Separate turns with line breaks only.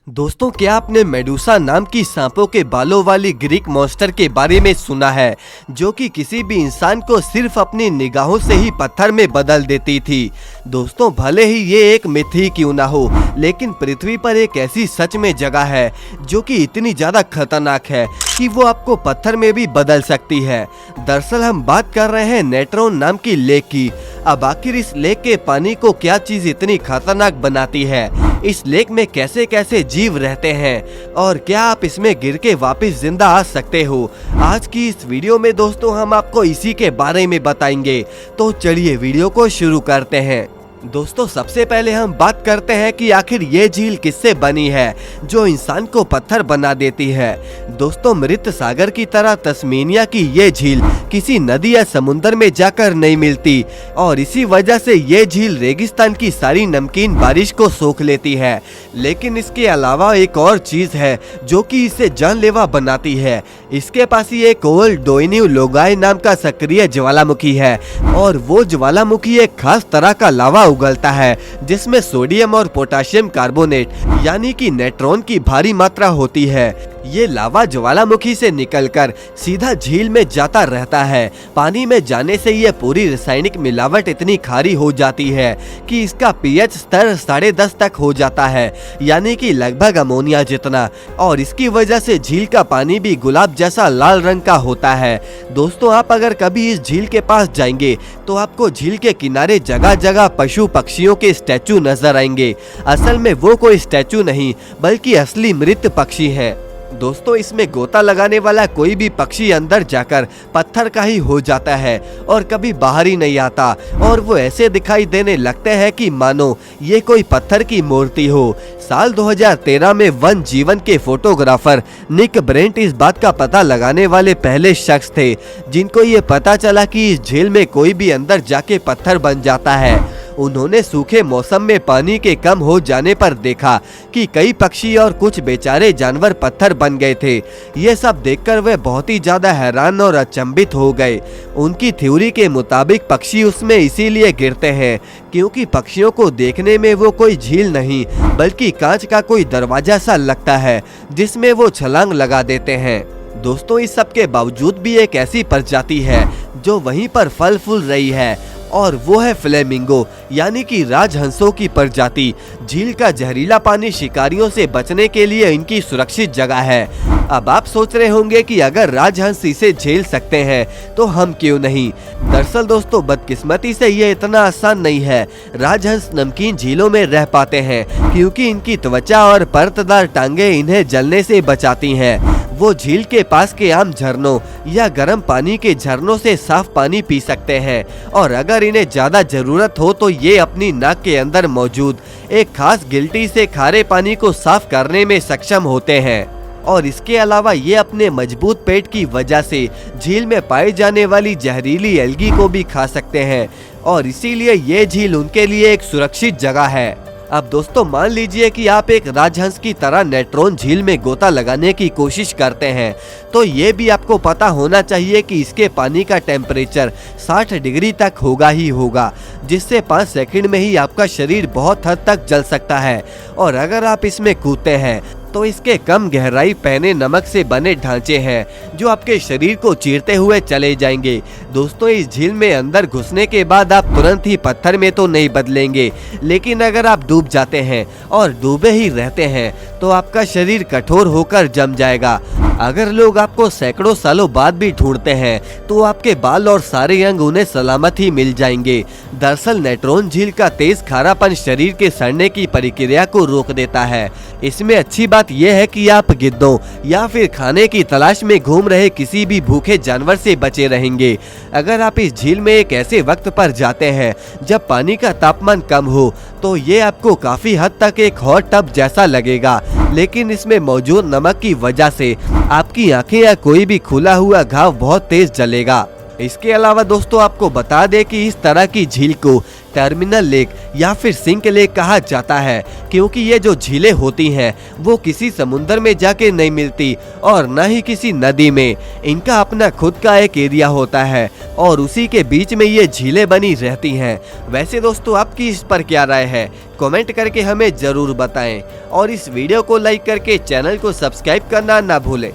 दोस्तों, क्या आपने मेडूसा नाम की सांपों के बालों वाली ग्रीक मॉन्स्टर के बारे में सुना है, जो कि किसी भी इंसान को सिर्फ अपनी निगाहों से ही पत्थर में बदल देती थी। दोस्तों, भले ही ये एक मिथ ही क्यों ना हो, लेकिन पृथ्वी पर एक ऐसी सच में जगह है जो कि इतनी ज्यादा खतरनाक है कि वो आपको पत्थर में भी बदल सकती है। दरअसल हम बात कर रहे हैं नेट्रॉन नाम की लेक की। अब आखिर इस लेक के पानी को क्या चीज इतनी खतरनाक बनाती है, इस लेक में कैसे कैसे जीव रहते हैं और क्या आप इसमें गिर के वापस जिंदा आ सकते हो, आज की इस वीडियो में दोस्तों हम आपको इसी के बारे में बताएंगे। तो चलिए वीडियो को शुरू करते हैं। दोस्तों, सबसे पहले हम बात करते हैं कि आखिर ये झील किससे बनी है जो इंसान को पत्थर बना देती है। दोस्तों, मृत सागर की तरह तस्मानिया की ये झील किसी नदी या समुद्र में जाकर नहीं मिलती और इसी वजह से ये झील रेगिस्तान की सारी नमकीन बारिश को सोख लेती है। लेकिन इसके अलावा एक और चीज है जो कि इसे जानलेवा बनाती है। इसके पास ही एक ओल्ड डोइन्यू लोगाई नाम का सक्रिय ज्वालामुखी है और वो ज्वालामुखी एक खास तरह का लावा उगलता है जिसमें सोडियम और पोटेशियम कार्बोनेट यानी कि नेट्रॉन की भारी मात्रा होती है। ये लावा ज्वालामुखी से निकलकर सीधा झील में जाता रहता है। पानी में जाने से ये पूरी रासायनिक मिलावट इतनी खारी हो जाती है कि इसका पीएच स्तर 10.5 तक हो जाता है, यानी कि लगभग अमोनिया जितना, और इसकी वजह से झील का पानी भी गुलाब जैसा लाल रंग का होता है। दोस्तों, आप अगर कभी इस झील के पास जाएंगे तो आपको झील के किनारे जगह जगह पशु पक्षियों के स्टैचू नजर आएंगे। असल में वो कोई स्टैचू नहीं बल्कि असली मृत पक्षी है। दोस्तों, इसमें गोता लगाने वाला कोई भी पक्षी अंदर जाकर पत्थर का ही हो जाता है और कभी बाहर ही नहीं आता और वो ऐसे दिखाई देने लगते हैं कि मानो ये कोई पत्थर की मूर्ति हो। साल 2013 में वन जीवन के फोटोग्राफर निक ब्रेंट इस बात का पता लगाने वाले पहले शख्स थे जिनको ये पता चला कि इस झील में कोई भी अंदर जाके पत्थर बन जाता है। उन्होंने सूखे मौसम में पानी के कम हो जाने पर देखा कि कई पक्षी और कुछ बेचारे जानवर पत्थर बन गए थे। ये सब देखकर वे बहुत ही ज्यादा हैरान और अचंभित हो गए। उनकी थ्योरी के मुताबिक पक्षी उसमें इसीलिए गिरते हैं क्योंकि पक्षियों को देखने में वो कोई झील नहीं बल्कि कांच का कोई दरवाजा सा लगता है जिसमें वो छलांग लगा देते हैं। दोस्तों, इस सब के बावजूद भी एक ऐसी प्रजाति है जो वहीं पर फल फूल रही है और वो है फ्लेमिंगो यानी कि राजहंसों की प्रजाति। झील का जहरीला पानी शिकारियों से बचने के लिए इनकी सुरक्षित जगह है। अब आप सोच रहे होंगे कि अगर राजहंस इसे झेल सकते हैं तो हम क्यों नहीं। दरअसल दोस्तों, बदकिस्मती से ये इतना आसान नहीं है। राजहंस नमकीन झीलों में रह पाते हैं क्योंकि इनकी त्वचा और परतदार टांगे इन्हें जलने से बचाती हैं। वो झील के पास के आम झरनों या गर्म पानी के झरनों से साफ पानी पी सकते हैं और अगर इन्हें ज्यादा जरूरत हो तो ये अपनी नाक के अंदर मौजूद एक खास गिल्टी से खारे पानी को साफ करने में सक्षम होते हैं। और इसके अलावा ये अपने मजबूत पेट की वजह से झील में पाई जाने वाली जहरीली एल्गी को भी खा सकते हैं और इसीलिए ये झील उनके लिए एक सुरक्षित जगह है। अब दोस्तों, मान लीजिए कि आप एक राजहंस की तरह नेट्रॉन झील में गोता लगाने की कोशिश करते हैं तो ये भी आपको पता होना चाहिए कि इसके पानी का टेम्परेचर 60 डिग्री तक होगा ही होगा, जिससे 5 सेकंड में ही आपका शरीर बहुत हद तक जल सकता है। और अगर आप इसमें कूदते हैं तो इसके कम गहराई पहने नमक से बने ढांचे हैं जो आपके शरीर को चीरते हुए चले जाएंगे। दोस्तों, इस झील में अंदर घुसने के बाद आप तुरंत ही पत्थर में तो नहीं बदलेंगे, लेकिन अगर आप डूब जाते हैं और डूबे ही रहते हैं तो आपका शरीर कठोर होकर जम जाएगा। अगर लोग आपको सैकड़ों सालों बाद भी ढूंढते हैं तो आपके बाल और सारे अंग उन्हें सलामत ही मिल जाएंगे। दरअसल नेट्रॉन झील का तेज खारापन शरीर के सड़ने की प्रक्रिया को रोक देता है। इसमें अच्छी बात यह है कि आप गिद्धों या फिर खाने की तलाश में घूम रहे किसी भी भूखे जानवर से बचे रहेंगे। अगर आप इस झील में एक ऐसे वक्त पर जाते हैं जब पानी का तापमान कम हो तो ये आपको काफी हद तक एक हॉट टब जैसा लगेगा, लेकिन इसमें मौजूद नमक की वजह से आपकी आंखें या कोई भी खुला हुआ घाव बहुत तेज जलेगा। इसके अलावा दोस्तों आपको बता दें कि इस तरह की झील को टर्मिनल लेक या फिर सिंक लेक कहा जाता है, क्योंकि ये जो झीलें होती हैं वो किसी समुद्र में जाके नहीं मिलती और न ही किसी नदी में। इनका अपना खुद का एक एरिया होता है और उसी के बीच में ये झीलें बनी रहती हैं। वैसे दोस्तों आपकी इस पर क्या राय है, कमेंट करके हमें जरूर बताएं और इस वीडियो को लाइक करके चैनल को सब्सक्राइब करना ना भूलें।